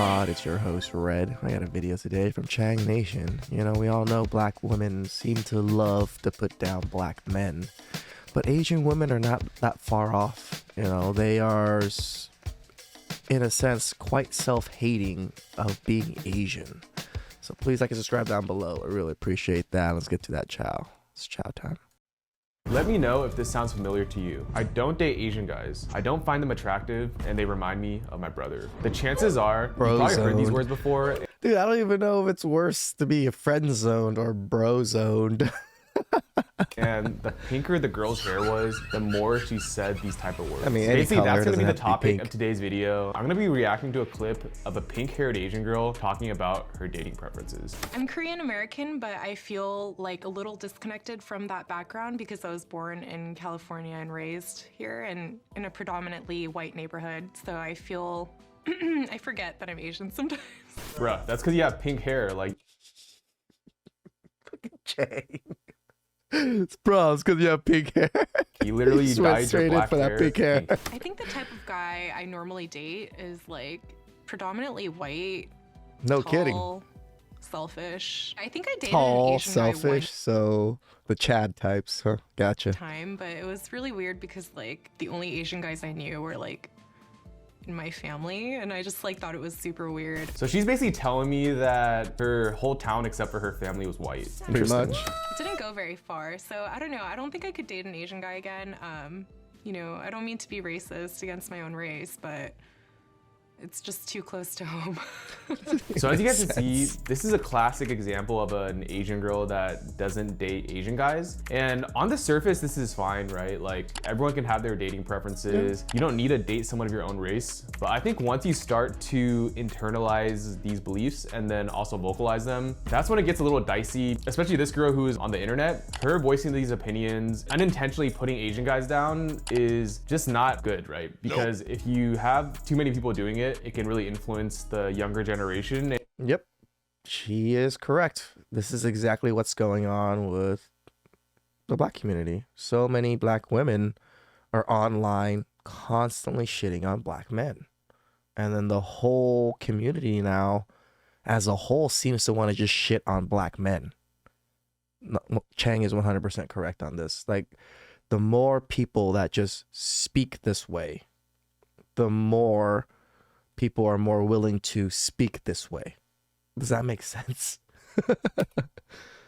TheChowTimePod. It's your host, Red. I got a video today from Chang Nation. You know, we all know black women seem to love to put down black men. But Asian women are not that far off. You know, they are, in a sense, quite self-hating of being Asian. So please like and subscribe down below. I really appreciate that. Let's get to that chow. It's chow time. Let me know if this sounds familiar to you. I don't date Asian guys. I don't find them attractive, and they remind me of my brother. The chances are, you've probably heard these words before. Dude, I don't even know if it's worse to be friend zoned or bro zoned. And the pinker the girl's hair was, the more she said these type of words. I mean, any basically, color that's gonna be the doesn't have to be topic of today's video. I'm gonna be reacting to a clip of a pink-haired Asian girl talking about her dating preferences. I'm Korean American, but I feel like a little disconnected from that background because I was born in California and raised here and in a predominantly white neighborhood. So I feel, I forget that I'm Asian sometimes. Bruh, that's because you have pink hair, like. Chang. It's because you have pink hair. You literally Just went dyed straight your in black for that hair pink hair. pink. I think the type of guy I normally date is like predominantly white, No tall, kidding. selfish. I think I dated Tall, an Asian guy one selfish, so the Chad types, huh? Gotcha. time, but it was really weird because like the only Asian guys I knew were like in my family, and I just like thought it was super weird. So she's basically telling me that her whole town except for her family was white. Pretty much. It didn't go very far, so I don't know. I don't think I could date an Asian guy again. You know, I don't mean to be racist against my own race, but it's just too close to home. So as you guys can see, this is a classic example of an Asian girl that doesn't date Asian guys. And on the surface, this is fine, right? Like everyone can have their dating preferences. You don't need to date someone of your own race. But I think once you start to internalize these beliefs and then also vocalize them, that's when it gets a little dicey, especially this girl who is on the internet. Her voicing these opinions, unintentionally putting Asian guys down is just not good, right? Because if you have too many people doing it, it can really influence the younger generation. Yep. She is correct. This is exactly what's going on with the black community. So many black women are online constantly shitting on black men. And then the whole community now, as a whole, seems to want to just shit on black men. Chang is 100% correct on this. Like, the more people that just speak this way, the more people are more willing to speak this way. Does that make sense?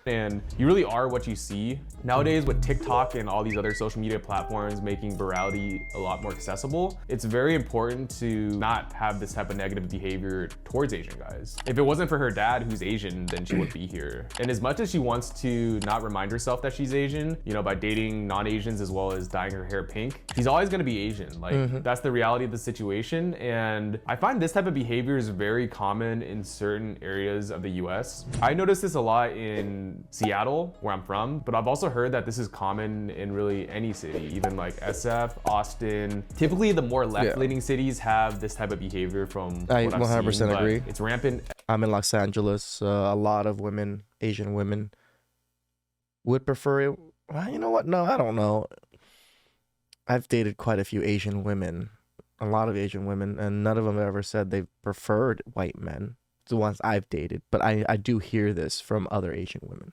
And you really are what you see. Nowadays with TikTok and all these other social media platforms making virality a lot more accessible, it's very important to not have this type of negative behavior towards Asian guys. If it wasn't for her dad who's Asian, then she wouldn't be here. And as much as she wants to not remind herself that she's Asian, you know, by dating non-Asians as well as dyeing her hair pink, she's always gonna be Asian. Like that's the reality of the situation. And I find this type of behavior is very common in certain areas of the US. I notice this a lot in Seattle, where I'm from, but I've also heard that this is common in really any city, even like SF, Austin. Typically, the more left-leaning cities have this type of behavior from what I've 100% seen, but agree. it's rampant. I'm in Los Angeles. A lot of women, Asian women, would prefer it. Well, you know what? No, I don't know. I've dated quite a few Asian women, a lot of Asian women, and none of them have ever said they preferred white men. The ones I've dated, but I do hear this from other Asian women.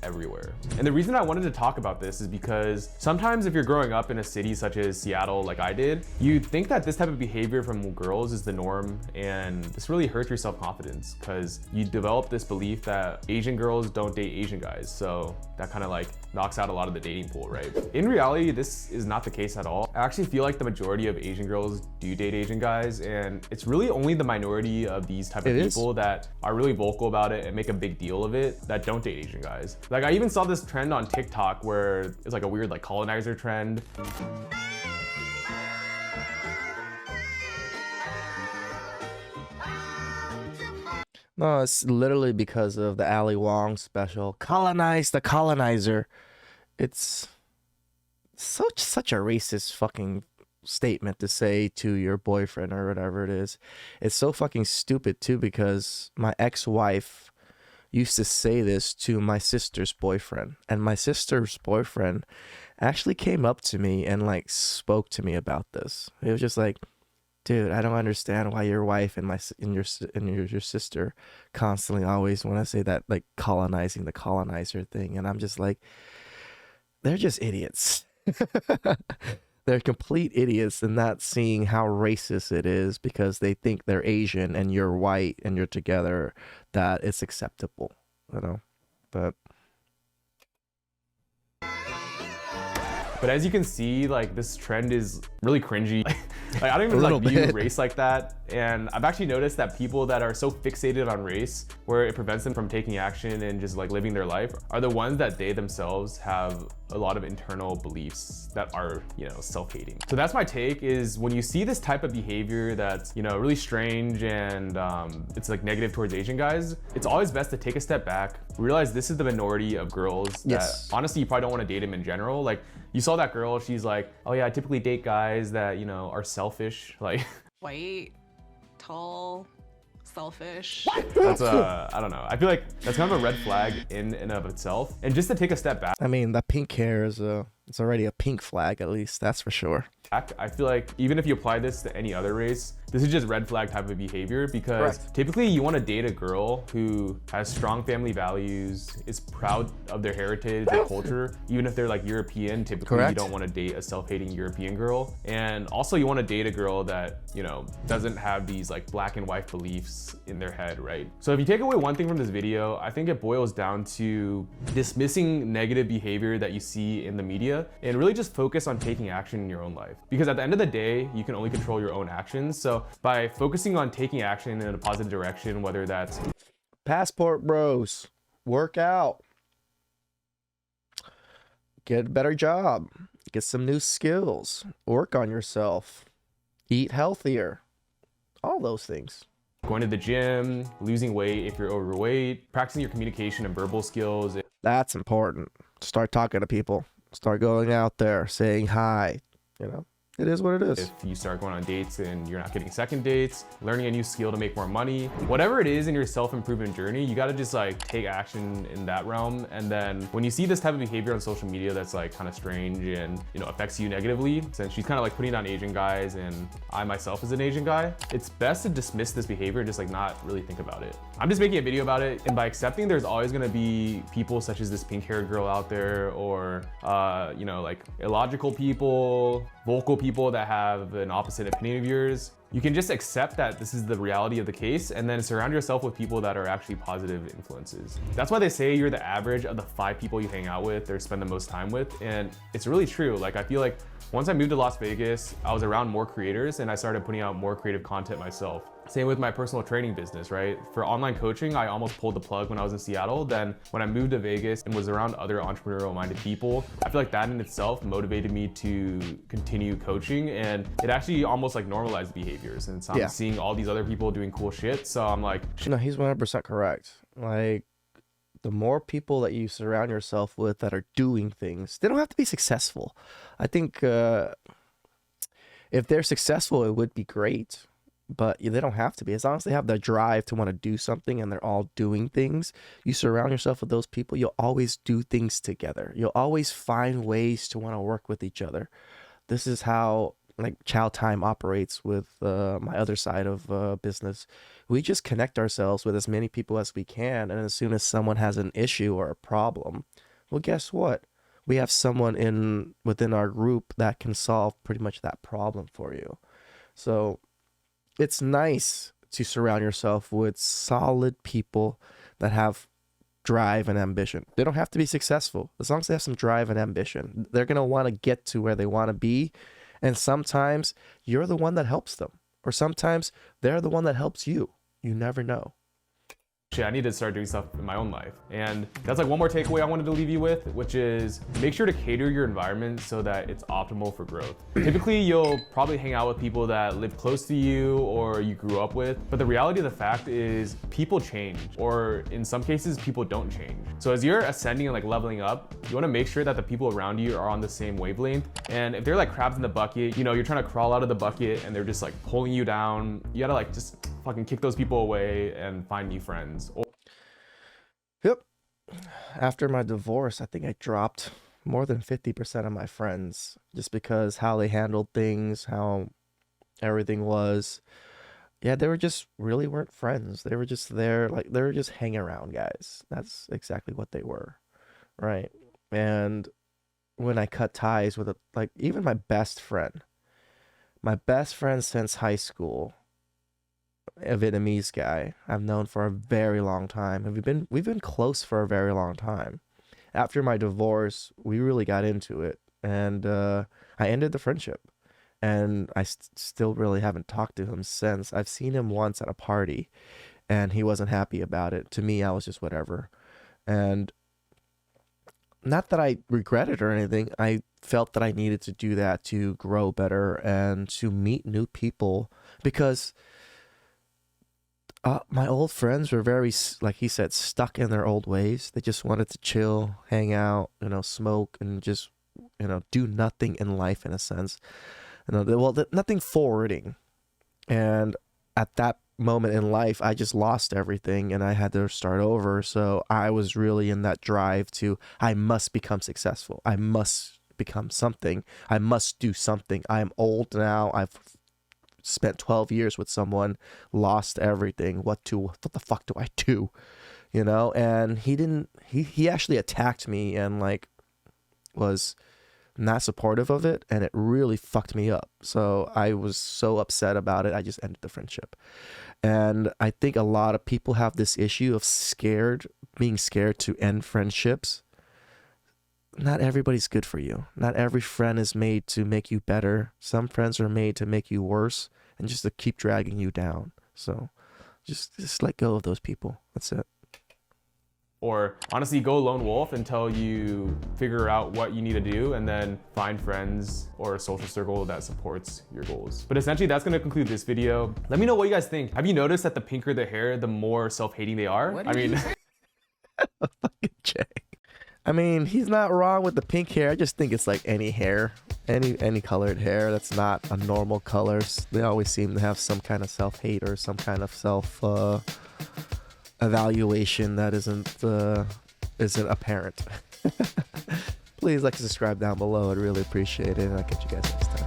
Everywhere. And the reason I wanted to talk about this is because sometimes if you're growing up in a city such as Seattle, like I did, you think that this type of behavior from girls is the norm, and this really hurts your self-confidence because you develop this belief that Asian girls don't date Asian guys. So that kind of like knocks out a lot of the dating pool, right? In reality, this is not the case at all. I actually feel like the majority of Asian girls do date Asian guys, and it's really only the minority of these type of people that are really vocal about it and make a big deal of it that don't date Asian guys. Like I even saw this trend on TikTok where it's like a weird like colonizer trend. No, it's literally because of the Ali Wong special, Colonize the Colonizer. It's such a racist fucking statement to say to your boyfriend or whatever it is. It's so fucking stupid too, because my ex-wife used to say this to my sister's boyfriend, and my sister's boyfriend actually came up to me and like spoke to me about this. It was just like, Dude, I don't understand why your wife and your sister constantly always want to say that, like, colonizing the colonizer thing, and I'm just like, they're just idiots. They're complete idiots in not seeing how racist it is because they think they're Asian and you're white and you're together, that it's acceptable, you know. But as you can see, like, this trend is really cringy. Like, I don't even little like view bit. race like that. And I've actually noticed that people that are so fixated on race, where it prevents them from taking action and just like living their life, are the ones that they themselves have a lot of internal beliefs that are, you know, self-hating. So that's my take, is when you see this type of behavior that's, you know, really strange and it's like negative towards Asian guys, it's always best to take a step back, realize this is the minority of girls that Yes. honestly you probably don't want to date them in general. Like, you saw that girl, she's like, oh yeah, I typically date guys that, you know, are selfish. Like, White, tall, selfish. that's I don't know. I feel like that's kind of a red flag in and of itself. And just to take a step back, I mean, the pink hair is it's already a pink flag, at least, that's for sure. I feel like even if you apply this to any other race, this is just red flag type of behavior, because Correct. typically you want to date a girl who has strong family values, is proud of their heritage and culture. Even if they're like European, typically you Correct. don't want to date a self-hating European girl. And also you want to date a girl that, you know, doesn't have these like black and white beliefs in their head, right? So if you take away one thing from this video, I think it boils down to dismissing negative behavior that you see in the media and really just focus on taking action in your own life. Because at the end of the day, you can only control your own actions. So by focusing on taking action in a positive direction, whether that's Passport bros, work out, get a better job, get some new skills, work on yourself, eat healthier, all those things. going to the gym, losing weight if you're overweight, practicing your communication and verbal skills, That's important. Start talking to people. Start going out there, saying hi. You know, it is what it is. if you start going on dates and you're not getting second dates, learning a new skill to make more money, whatever it is in your self-improvement journey, you got to just like take action in that realm. And then when you see this type of behavior on social media that's like kind of strange and, you know, affects you negatively, since she's kind of like putting down Asian guys and I myself as an Asian guy, it's best to dismiss this behavior and just like not really think about it. I'm just making a video about it, and by accepting there's always going to be people such as this pink-haired girl out there, or you know, like illogical people, vocal people that have an opposite opinion of yours. You can just accept that this is the reality of the case, and then surround yourself with people that are actually positive influences. That's why they say you're the average of the 5 people you hang out with or spend the most time with, and it's really true. Like, I feel like once I moved to Las Vegas, I was around more creators and I started putting out more creative content myself. Same with my personal training business, right? For online coaching, I almost pulled the plug when I was in Seattle. Then when I moved to Vegas and was around other entrepreneurial minded people, I feel like that in itself motivated me to continue coaching, and it actually almost like normalized behaviors. And so I'm Yeah. seeing all these other people doing cool shit. So I'm like, No, he's 100% correct. Like, the more people that you surround yourself with that are doing things, they don't have to be successful. I think if they're successful, it would be great, but they don't have to be. As long as they have the drive to want to do something and they're all doing things, you surround yourself with those people, you'll always do things together. You'll always find ways to want to work with each other. This is how like Chow Time operates with my other side of business. We just connect ourselves with as many people as we can, and as soon as someone has an issue or a problem, well, guess what? We have someone within our group that can solve pretty much that problem for you. So it's nice to surround yourself with solid people that have drive and ambition. They don't have to be successful. As long as they have some drive and ambition, they're going to want to get to where they want to be. And sometimes you're the one that helps them, or sometimes they're the one that helps you. You never know. shit, I need to start doing stuff in my own life. And that's like one more takeaway I wanted to leave you with, which is make sure to cater your environment so that it's optimal for growth. Typically, you'll probably hang out with people that live close to you or you grew up with, but the reality of the fact is people change, or in some cases, people don't change. So as you're ascending and like leveling up, you wanna make sure that the people around you are on the same wavelength. And if they're like crabs in the bucket, you know, you're trying to crawl out of the bucket and they're just like pulling you down, you gotta like just fucking kick those people away and find new friends. Yep. After my divorce, I think I dropped more than 50% of my friends just because how they handled things, how everything was. Yeah, they were just really weren't friends. They were just there, like they were just hanging around guys. That's exactly what they were, right? And when I cut ties with like even my best friend since high school, a Vietnamese guy I've known for a very long time, and we've been close for a very long time. After my divorce, we really got into it, and I ended the friendship, and I still really haven't talked to him since. I've seen him once at a party, and he wasn't happy about it. To me, I was just whatever, and not that I regret it or anything. I felt that I needed to do that to grow better and to meet new people because my old friends were very, like he said, stuck in their old ways. They just wanted to chill, hang out, smoke, and just, do nothing in life in a sense. Nothing forwarding. And at that moment in life, I just lost everything and I had to start over. So I was really in that drive to, I must become successful. I must become something. I must do something. I'm old now. I've spent 12 years with someone, lost everything. What the fuck do I do? And he actually attacked me and like was not supportive of it, and it really fucked me up. So I was so upset about it, I just ended the friendship. And I think a lot of people have this issue of being scared to end friendships. Not everybody's good for you. Not every friend is made to make you better. Some friends are made to make you worse and just to keep dragging you down. So just let go of those people. That's it. Or honestly, go lone wolf until you figure out what you need to do and then find friends or a social circle that supports your goals. But essentially, that's gonna conclude this video. Let me know what you guys think. Have you noticed that the pinker the hair, the more self-hating they are? Fucking Chang. I mean, he's not wrong with the pink hair. I just think it's like any hair, any colored hair that's not a normal color. They always seem to have some kind of self-hate or some kind of evaluation that isn't apparent. Please like and subscribe down below. I'd really appreciate it, and I'll catch you guys next time.